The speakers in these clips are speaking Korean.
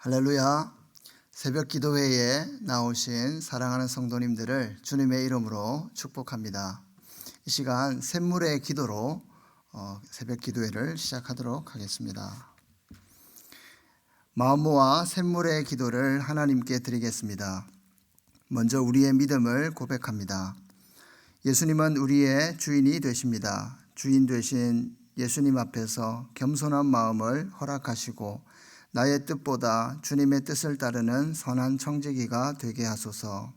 할렐루야. 새벽 기도회에 나오신 사랑하는 성도님들을 주님의 이름으로 축복합니다. 이 시간 샘물의 기도로 새벽 기도회를 시작하도록 하겠습니다. 마음 모아 샘물의 기도를 하나님께 드리겠습니다. 먼저 우리의 믿음을 고백합니다. 예수님은 우리의 주인이 되십니다. 주인 되신 예수님 앞에서 겸손한 마음을 허락하시고 나의 뜻보다 주님의 뜻을 따르는 선한 청지기가 되게 하소서.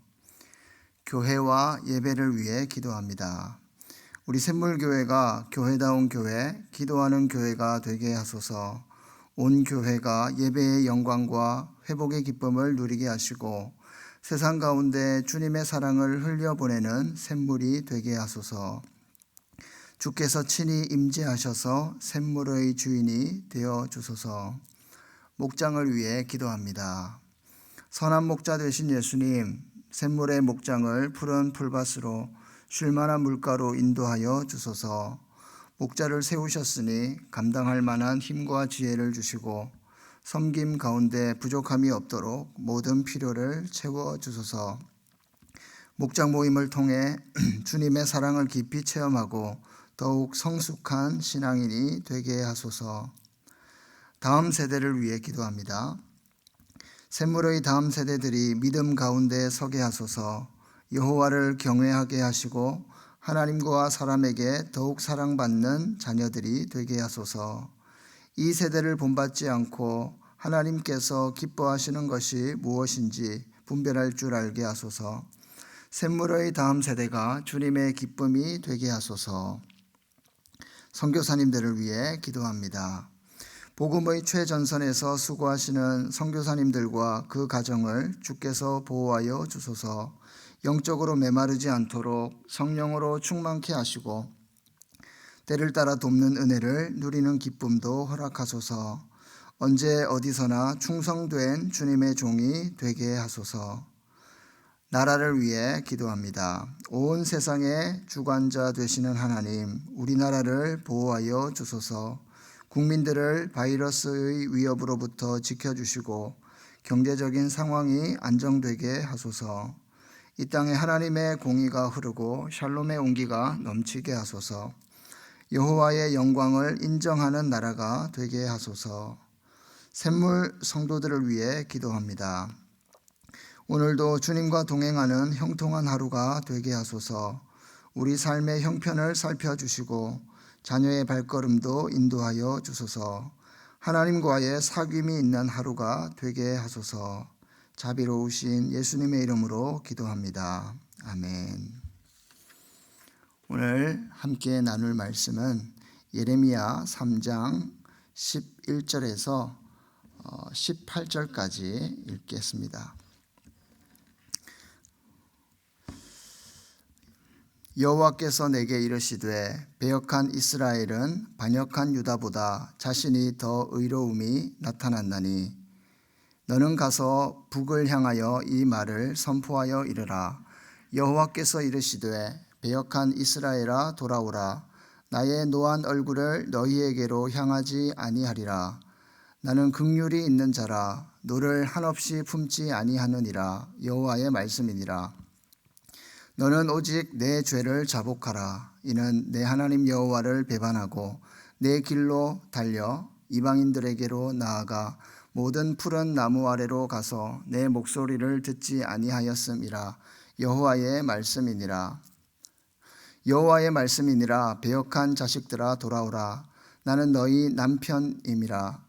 교회와 예배를 위해 기도합니다. 우리 샘물교회가 교회다운 교회, 기도하는 교회가 되게 하소서. 온 교회가 예배의 영광과 회복의 기쁨을 누리게 하시고 세상 가운데 주님의 사랑을 흘려보내는 샘물이 되게 하소서. 주께서 친히 임재하셔서 샘물의 주인이 되어 주소서. 목장을 위해 기도합니다. 선한 목자 되신 예수님, 샘물의 목장을 푸른 풀밭으로 쉴만한 물가로 인도하여 주소서. 목자를 세우셨으니 감당할 만한 힘과 지혜를 주시고 섬김 가운데 부족함이 없도록 모든 필요를 채워 주소서. 목장 모임을 통해 주님의 사랑을 깊이 체험하고 더욱 성숙한 신앙인이 되게 하소서. 다음 세대를 위해 기도합니다. 샘물의 다음 세대들이 믿음 가운데 서게 하소서. 여호와를 경외하게 하시고 하나님과 사람에게 더욱 사랑받는 자녀들이 되게 하소서. 이 세대를 본받지 않고 하나님께서 기뻐하시는 것이 무엇인지 분별할 줄 알게 하소서. 샘물의 다음 세대가 주님의 기쁨이 되게 하소서. 선교사님들을 위해 기도합니다. 복음의 최전선에서 수고하시는 선교사님들과 그 가정을 주께서 보호하여 주소서. 영적으로 메마르지 않도록 성령으로 충만케 하시고 때를 따라 돕는 은혜를 누리는 기쁨도 허락하소서. 언제 어디서나 충성된 주님의 종이 되게 하소서. 나라를 위해 기도합니다. 온 세상의 주관자 되시는 하나님, 우리나라를 보호하여 주소서. 국민들을 바이러스의 위협으로부터 지켜주시고 경제적인 상황이 안정되게 하소서. 이 땅에 하나님의 공의가 흐르고 샬롬의 온기가 넘치게 하소서. 여호와의 영광을 인정하는 나라가 되게 하소서. 샘물 성도들을 위해 기도합니다. 오늘도 주님과 동행하는 형통한 하루가 되게 하소서. 우리 삶의 형편을 살펴주시고 자녀의 발걸음도 인도하여 주소서. 하나님과의 사귐이 있는 하루가 되게 하소서. 자비로우신 예수님의 이름으로 기도합니다. 아멘. 오늘 함께 나눌 말씀은 예레미야 3장 11절에서 18절까지 읽겠습니다. 여호와께서 내게 이르시되 배역한 이스라엘은 반역한 유다보다 자신이 더 의로움이 나타났나니 너는 가서 북을 향하여 이 말을 선포하여 이르라. 여호와께서 이르시되 배역한 이스라엘아 돌아오라. 나의 노한 얼굴을 너희에게로 향하지 아니하리라. 나는 긍휼이 있는 자라. 너를 한없이 품지 아니하느니라. 여호와의 말씀이니라. 너는 오직 내 죄를 자복하라. 이는 내 하나님 여호와를 배반하고 내 길로 달려 이방인들에게로 나아가 모든 푸른 나무 아래로 가서 내 목소리를 듣지 아니하였음이라. 여호와의 말씀이니라. 여호와의 말씀이니라. 배역한 자식들아 돌아오라. 나는 너희 남편임이라.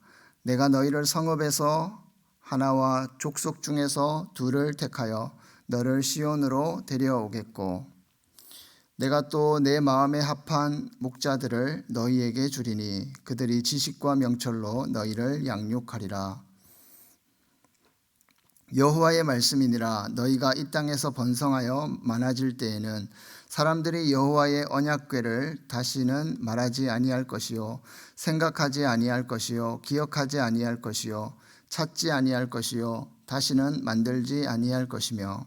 내가 너희를 성읍에서 하나와 족속 중에서 둘을 택하여 너를 시온으로 데려오겠고 내가 또 내 마음에 합한 목자들을 너희에게 주리니 그들이 지식과 명철로 너희를 양육하리라. 여호와의 말씀이니라. 너희가 이 땅에서 번성하여 많아질 때에는 사람들이 여호와의 언약궤를 다시는 말하지 아니할 것이요 생각하지 아니할 것이요 기억하지 아니할 것이요 찾지 아니할 것이요 다시는 만들지 아니할 것이며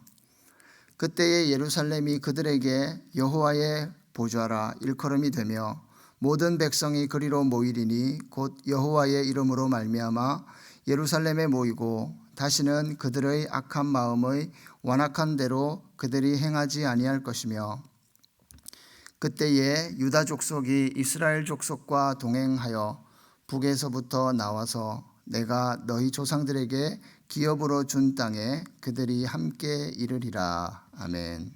그때에 예루살렘이 그들에게 여호와의 보좌라 일컬음이 되며 모든 백성이 그리로 모이리니 곧 여호와의 이름으로 말미암아 예루살렘에 모이고 다시는 그들의 악한 마음의 완악한 대로 그들이 행하지 아니할 것이며 그때에 유다 족속이 이스라엘 족속과 동행하여 북에서부터 나와서 내가 너희 조상들에게 기업으로 준 땅에 그들이 함께 이르리라. 아멘.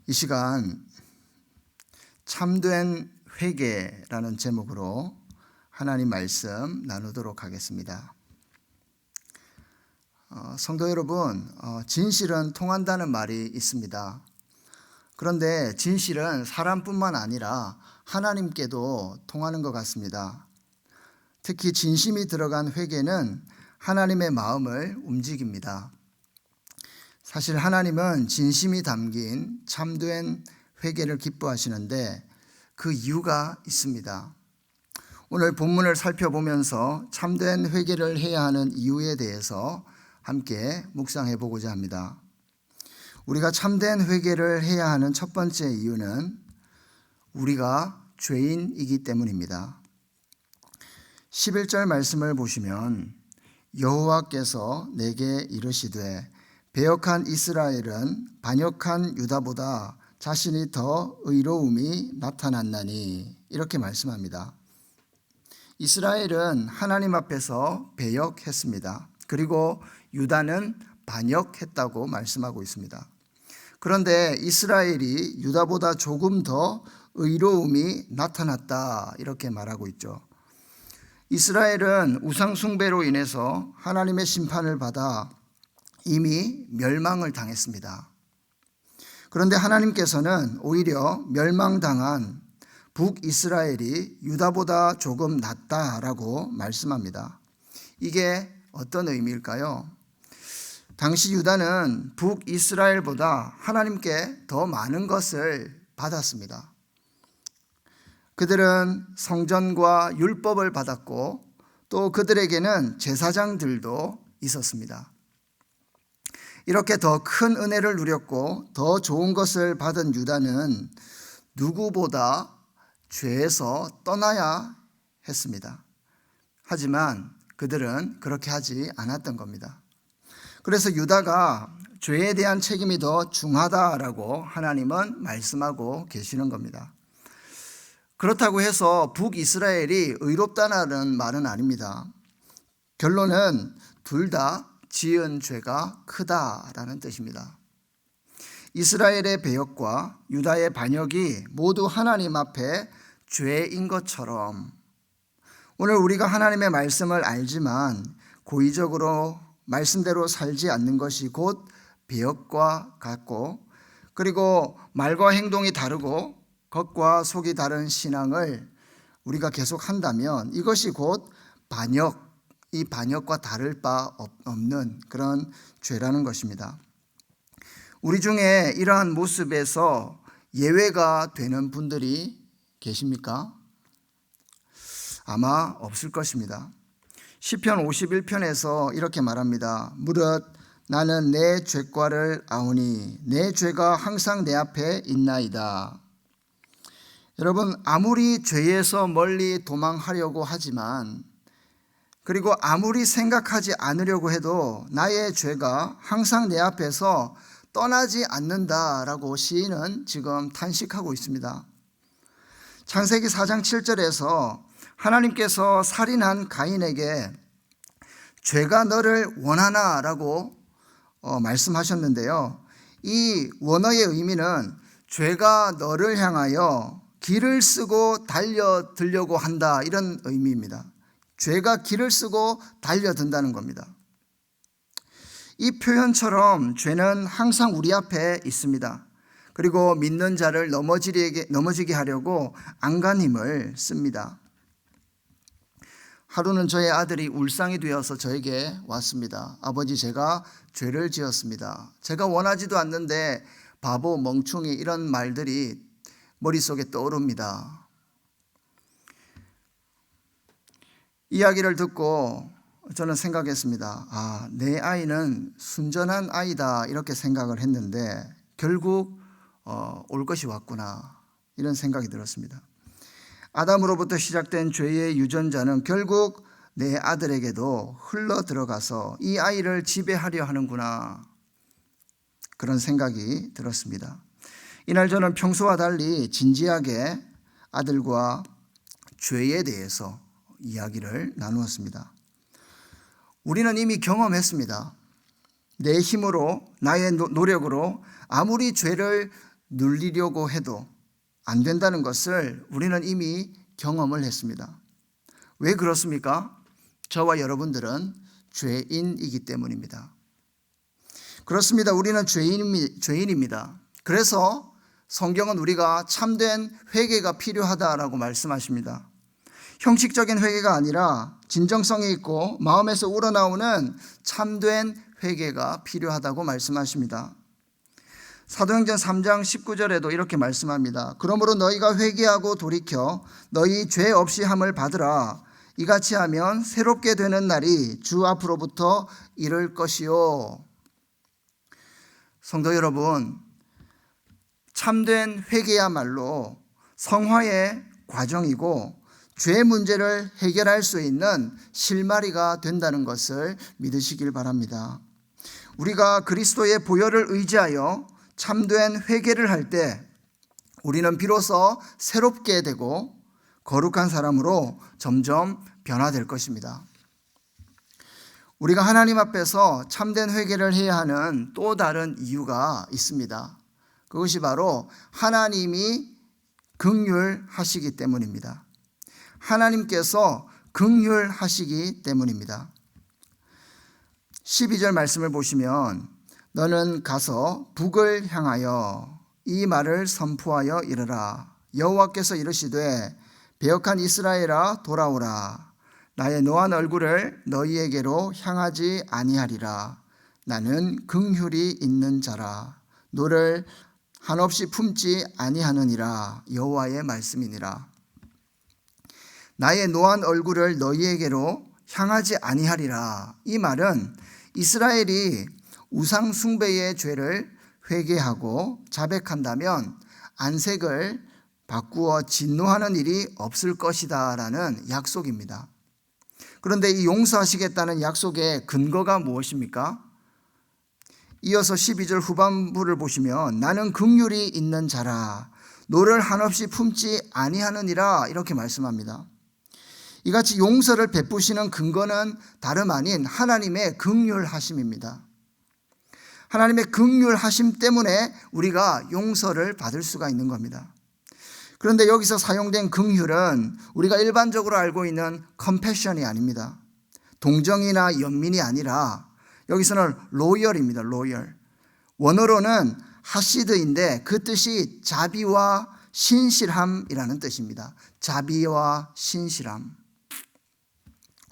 이 시간 참된 회개라는 제목으로 하나님 말씀 나누도록 하겠습니다. 성도 여러분, 진실은 통한다는 말이 있습니다. 그런데 진실은 사람뿐만 아니라 하나님께도 통하는 것 같습니다. 특히 진심이 들어간 회개는 하나님의 마음을 움직입니다. 사실 하나님은 진심이 담긴 참된 회개를 기뻐하시는데 그 이유가 있습니다. 오늘 본문을 살펴보면서 참된 회개를 해야 하는 이유에 대해서 함께 묵상해 보고자 합니다. 우리가 참된 회개를 해야 하는 첫 번째 이유는 우리가 죄인이기 때문입니다. 11절 말씀을 보시면 여호와께서 내게 이르시되 배역한 이스라엘은 반역한 유다보다 자신이 더 의로움이 나타났나니 이렇게 말씀합니다. 이스라엘은 하나님 앞에서 배역했습니다. 그리고 유다는 반역했다고 말씀하고 있습니다. 그런데 이스라엘이 유다보다 조금 더 의로움이 나타났다 이렇게 말하고 있죠. 이스라엘은 우상 숭배로 인해서 하나님의 심판을 받아 이미 멸망을 당했습니다. 그런데 하나님께서는 오히려 멸망당한 북이스라엘이 유다보다 조금 낫다라고 말씀합니다. 이게 어떤 의미일까요? 당시 유다는 북이스라엘보다 하나님께 더 많은 것을 받았습니다. 그들은 성전과 율법을 받았고 또 그들에게는 제사장들도 있었습니다. 이렇게 더 큰 은혜를 누렸고 더 좋은 것을 받은 유다는 누구보다 죄에서 떠나야 했습니다. 하지만 그들은 그렇게 하지 않았던 겁니다. 그래서 유다가 죄에 대한 책임이 더 중하다라고 하나님은 말씀하고 계시는 겁니다. 그렇다고 해서 북이스라엘이 의롭다는 말은 아닙니다. 결론은 둘 다 지은 죄가 크다라는 뜻입니다. 이스라엘의 배역과 유다의 반역이 모두 하나님 앞에 죄인 것처럼 오늘 우리가 하나님의 말씀을 알지만 고의적으로 말씀대로 살지 않는 것이 곧 배역과 같고 그리고 말과 행동이 다르고 겉과 속이 다른 신앙을 우리가 계속 한다면 이것이 곧 반역, 이 반역과 다를 바 없는 그런 죄라는 것입니다. 우리 중에 이러한 모습에서 예외가 되는 분들이 계십니까? 아마 없을 것입니다. 시편 51편에서 이렇게 말합니다. 무릇 나는 내 죄과를 아오니 내 죄가 항상 내 앞에 있나이다. 여러분, 아무리 죄에서 멀리 도망하려고 하지만 그리고 아무리 생각하지 않으려고 해도 나의 죄가 항상 내 앞에서 떠나지 않는다라고 시인은 지금 탄식하고 있습니다. 창세기 4장 7절에서 하나님께서 살인한 가인에게 죄가 너를 원하나라고 말씀하셨는데요. 이 원어의 의미는 죄가 너를 향하여 길을 쓰고 달려들려고 한다 이런 의미입니다. 죄가 길을 쓰고 달려든다는 겁니다. 이 표현처럼 죄는 항상 우리 앞에 있습니다. 그리고 믿는 자를 넘어지게 하려고 안간힘을 씁니다. 하루는 저의 아들이 울상이 되어서 저에게 왔습니다. 아버지, 제가 죄를 지었습니다. 제가 원하지도 않는데 바보, 멍충이 이런 말들이 머릿속에 떠오릅니다. 이야기를 듣고 저는 생각했습니다. 내 아이는 순전한 아이다 이렇게 생각을 했는데 결국 올 것이 왔구나 이런 생각이 들었습니다. 아담으로부터 시작된 죄의 유전자는 결국 내 아들에게도 흘러 들어가서 이 아이를 지배하려 하는구나, 그런 생각이 들었습니다. 이날 저는 평소와 달리 진지하게 아들과 죄에 대해서 이야기를 나누었습니다. 우리는 이미 경험했습니다. 내 힘으로, 나의 노력으로 아무리 죄를 눌리려고 해도 안 된다는 것을 우리는 이미 경험을 했습니다. 왜 그렇습니까? 저와 여러분들은 죄인이기 때문입니다. 그렇습니다. 우리는 죄인입니다. 그래서 성경은 우리가 참된 회개가 필요하다라고 말씀하십니다. 형식적인 회개가 아니라 진정성이 있고 마음에서 우러나오는 참된 회개가 필요하다고 말씀하십니다. 사도행전 3장 19절에도 이렇게 말씀합니다. 그러므로 너희가 회개하고 돌이켜 너희 죄 없이 함을 받으라. 이같이 하면 새롭게 되는 날이 주 앞으로부터 이를 것이요. 성도 여러분, 참된 회개야말로 성화의 과정이고 죄 문제를 해결할 수 있는 실마리가 된다는 것을 믿으시길 바랍니다. 우리가 그리스도의 보혈을 의지하여 참된 회개를 할 때 우리는 비로소 새롭게 되고 거룩한 사람으로 점점 변화될 것입니다. 우리가 하나님 앞에서 참된 회개를 해야 하는 또 다른 이유가 있습니다. 그것이 바로 하나님이 긍휼하시기 때문입니다. 하나님께서 긍휼하시기 때문입니다. 12절 말씀을 보시면 너는 가서 북을 향하여 이 말을 선포하여 이르라. 여호와께서 이르시되 배역한 이스라엘아 돌아오라. 나의 노한 얼굴을 너희에게로 향하지 아니하리라. 나는 긍휼이 있는 자라. 너를 한없이 품지 아니하느니라. 여호와의 말씀이니라. 나의 노한 얼굴을 너희에게로 향하지 아니하리라. 이 말은 이스라엘이 우상 숭배의 죄를 회개하고 자백한다면 안색을 바꾸어 진노하는 일이 없을 것이다 라는 약속입니다. 그런데 이 용서하시겠다는 약속의 근거가 무엇입니까? 이어서 12절 후반부를 보시면 나는 긍휼이 있는 자라. 너를 한없이 품지 아니하느니라 이렇게 말씀합니다. 이같이 용서를 베푸시는 근거는 다름 아닌 하나님의 긍휼하심입니다. 하나님의 긍휼하심 때문에 우리가 용서를 받을 수가 있는 겁니다. 그런데 여기서 사용된 긍휼은 우리가 일반적으로 알고 있는 컴패션이 아닙니다. 동정이나 연민이 아니라 여기서는 로열입니다. 로열. 원어로는 하시드인데 그 뜻이 자비와 신실함이라는 뜻입니다. 자비와 신실함.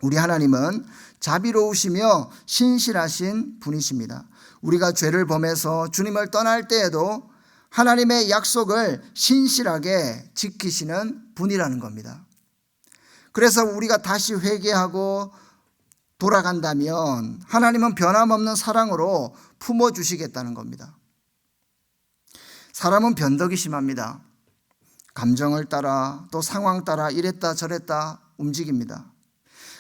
우리 하나님은 자비로우시며 신실하신 분이십니다. 우리가 죄를 범해서 주님을 떠날 때에도 하나님의 약속을 신실하게 지키시는 분이라는 겁니다. 그래서 우리가 다시 회개하고 돌아간다면 하나님은 변함없는 사랑으로 품어주시겠다는 겁니다. 사람은 변덕이 심합니다. 감정을 따라 또 상황 따라 이랬다 저랬다 움직입니다.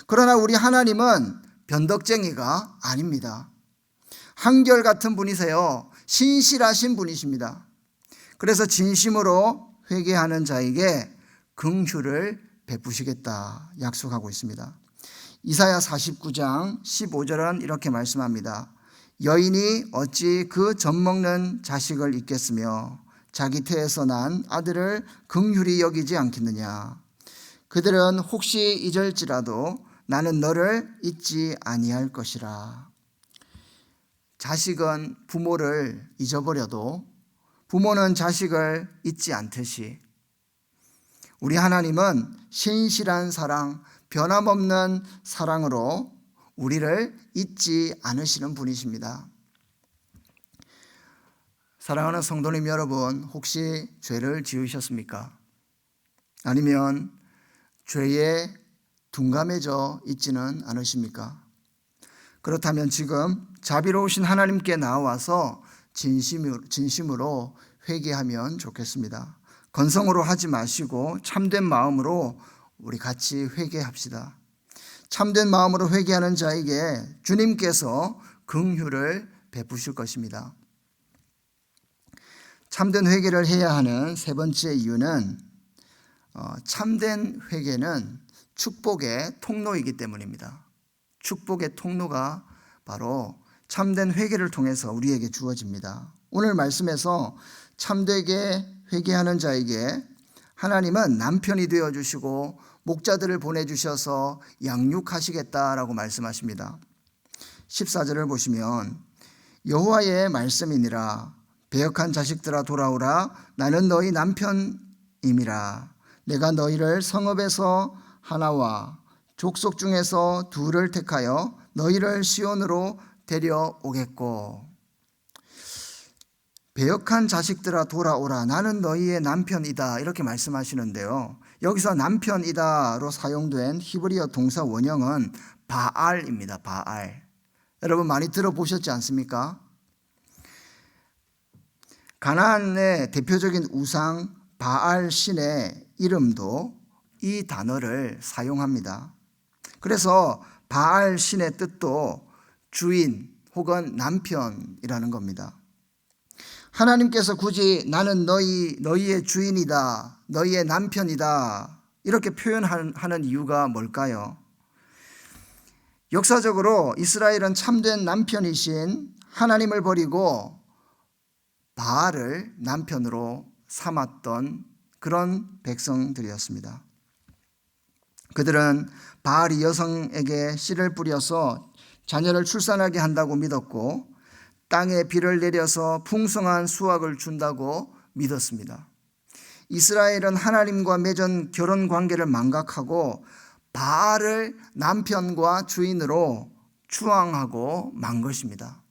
그러나 우리 하나님은 변덕쟁이가 아닙니다. 한결같은 분이세요. 신실하신 분이십니다. 그래서 진심으로 회개하는 자에게 긍휼을 베푸시겠다 약속하고 있습니다. 이사야 49장 15절은 이렇게 말씀합니다. 여인이 어찌 그 젖먹는 자식을 잊겠으며 자기 태에서 난 아들을 긍휼히 여기지 않겠느냐. 그들은 혹시 잊을지라도 나는 너를 잊지 아니할 것이라. 자식은 부모를 잊어버려도 부모는 자식을 잊지 않듯이 우리 하나님은 신실한 사랑, 변함없는 사랑으로 우리를 잊지 않으시는 분이십니다. 사랑하는 성도님 여러분, 혹시 죄를 지으셨습니까? 아니면 죄에 둔감해져 있지는 않으십니까? 그렇다면 지금 자비로우신 하나님께 나와서 진심으로 회개하면 좋겠습니다. 건성으로 하지 마시고 참된 마음으로 우리 같이 회개합시다. 참된 마음으로 회개하는 자에게 주님께서 긍휼을 베푸실 것입니다. 참된 회개를 해야 하는 세 번째 이유는 참된 회개는 축복의 통로이기 때문입니다. 축복의 통로가 바로 참된 회개를 통해서 우리에게 주어집니다. 오늘 말씀에서 참되게 회개하는 자에게 하나님은 남편이 되어주시고 목자들을 보내주셔서 양육하시겠다라고 말씀하십니다. 14절을 보시면 여호와의 말씀이니라 배역한 자식들아 돌아오라 나는 너희 남편임이라 내가 너희를 성읍에서 하나와 족속 중에서 둘을 택하여 너희를 시온으로 데려오겠고 배역한 자식들아 돌아오라 나는 너희의 남편이다 이렇게 말씀하시는데요. 여기서 남편이다로 사용된 히브리어 동사 원형은 바알입니다. 바알. 여러분 많이 들어보셨지 않습니까? 가나안의 대표적인 우상 바알 신의 이름도 이 단어를 사용합니다. 그래서 바알 신의 뜻도 주인 혹은 남편이라는 겁니다. 하나님께서 굳이 나는 너희의 주인이다, 너희의 남편이다 이렇게 표현하는 이유가 뭘까요? 역사적으로 이스라엘은 참된 남편이신 하나님을 버리고 바알을 남편으로 삼았던 그런 백성들이었습니다. 그들은 바알이 여성에게 씨를 뿌려서 자녀를 출산하게 한다고 믿었고 땅에 비를 내려서 풍성한 수확을 준다고 믿었습니다. 이스라엘은 하나님과 맺은 결혼 관계를 망각하고 바알을 남편과 주인으로 추앙하고 만 것입니다.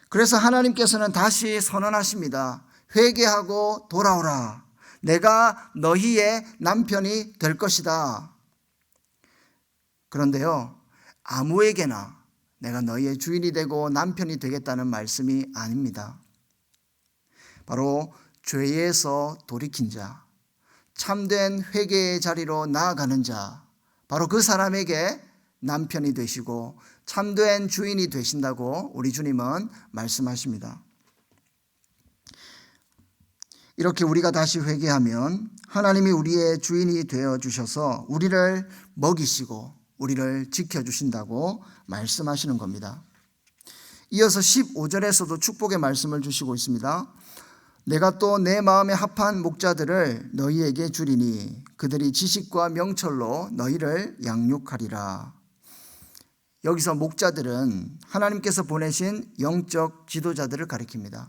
그래서 하나님께서는 다시 선언하십니다. 회개하고 돌아오라. 내가 너희의 남편이 될 것이다. 그런데요, 아무에게나 내가 너희의 주인이 되고 남편이 되겠다는 말씀이 아닙니다. 바로 죄에서 돌이킨 자, 참된 회개의 자리로 나아가는 자, 바로 그 사람에게 남편이 되시고 참된 주인이 되신다고 우리 주님은 말씀하십니다. 이렇게 우리가 다시 회개하면 하나님이 우리의 주인이 되어 주셔서 우리를 먹이시고 우리를 지켜주신다고 말씀하시는 겁니다. 이어서 15절에서도 축복의 말씀을 주시고 있습니다. 내가 또 내 마음에 합한 목자들을 너희에게 주리니 그들이 지식과 명철로 너희를 양육하리라. 여기서 목자들은 하나님께서 보내신 영적 지도자들을 가리킵니다.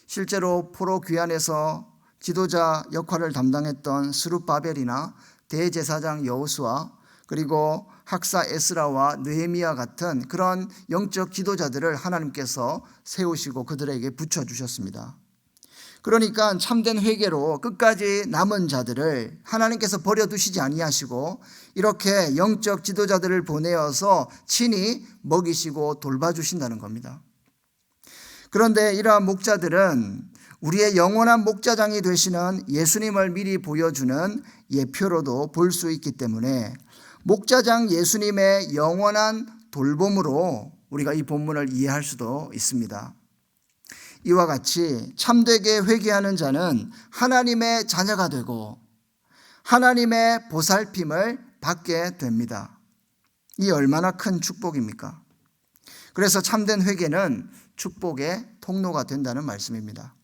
실제로 포로 귀환에서 지도자 역할을 담당했던 스룹바벨이나 대제사장 여호수아 그리고 학사 에스라와 느헤미야 같은 그런 영적 지도자들을 하나님께서 세우시고 그들에게 붙여주셨습니다. 그러니까 참된 회개로 끝까지 남은 자들을 하나님께서 버려두시지 아니하시고 이렇게 영적 지도자들을 보내어서 친히 먹이시고 돌봐주신다는 겁니다. 그런데 이러한 목자들은 우리의 영원한 목자장이 되시는 예수님을 미리 보여주는 예표로도 볼 수 있기 때문에 목자장 예수님의 영원한 돌봄으로 우리가 이 본문을 이해할 수도 있습니다. 이와 같이 참되게 회개하는 자는 하나님의 자녀가 되고 하나님의 보살핌을 받게 됩니다. 이 얼마나 큰 축복입니까? 그래서 참된 회개는 축복의 통로가 된다는 말씀입니다.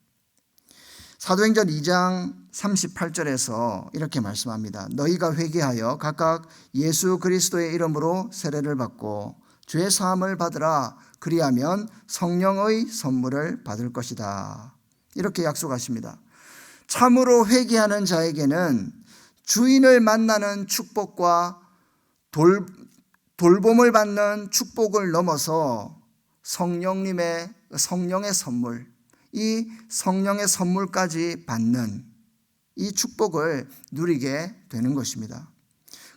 사도행전 2장 38절에서 이렇게 말씀합니다. 너희가 회개하여 각각 예수 그리스도의 이름으로 세례를 받고 죄 사함을 받으라. 그리하면 성령의 선물을 받을 것이다. 이렇게 약속하십니다. 참으로 회개하는 자에게는 주인을 만나는 축복과 돌봄을 받는 축복을 넘어서 성령의 선물, 이 성령의 선물까지 받는 이 축복을 누리게 되는 것입니다.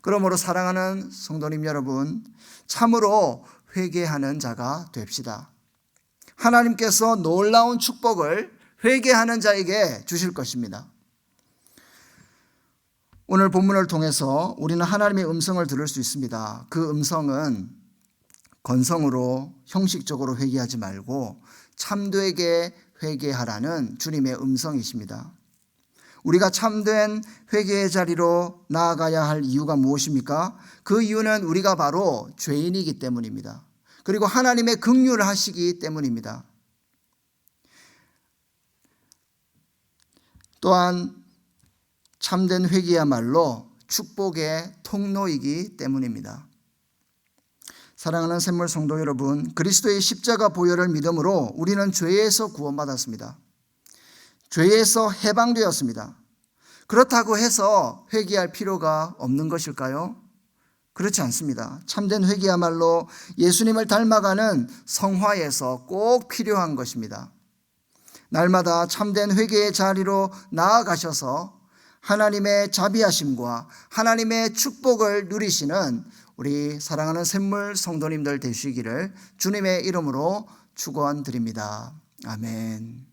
그러므로 사랑하는 성도님 여러분, 참으로 회개하는 자가 됩시다. 하나님께서 놀라운 축복을 회개하는 자에게 주실 것입니다. 오늘 본문을 통해서 우리는 하나님의 음성을 들을 수 있습니다. 그 음성은 건성으로 형식적으로 회개하지 말고 참되게 회개하라는 주님의 음성이십니다. 우리가 참된 회개의 자리로 나아가야 할 이유가 무엇입니까? 그 이유는 우리가 바로 죄인이기 때문입니다. 그리고 하나님의 긍휼을 하시기 때문입니다. 또한 참된 회개야말로 축복의 통로이기 때문입니다. 사랑하는 샘물 성도 여러분, 그리스도의 십자가 보혈을 믿음으로 우리는 죄에서 구원받았습니다. 죄에서 해방되었습니다. 그렇다고 해서 회개할 필요가 없는 것일까요? 그렇지 않습니다. 참된 회개야말로 예수님을 닮아가는 성화에서 꼭 필요한 것입니다. 날마다 참된 회개의 자리로 나아가셔서 하나님의 자비하심과 하나님의 축복을 누리시는 우리 사랑하는 샘물 성도님들 되시기를 주님의 이름으로 축원드립니다. 아멘.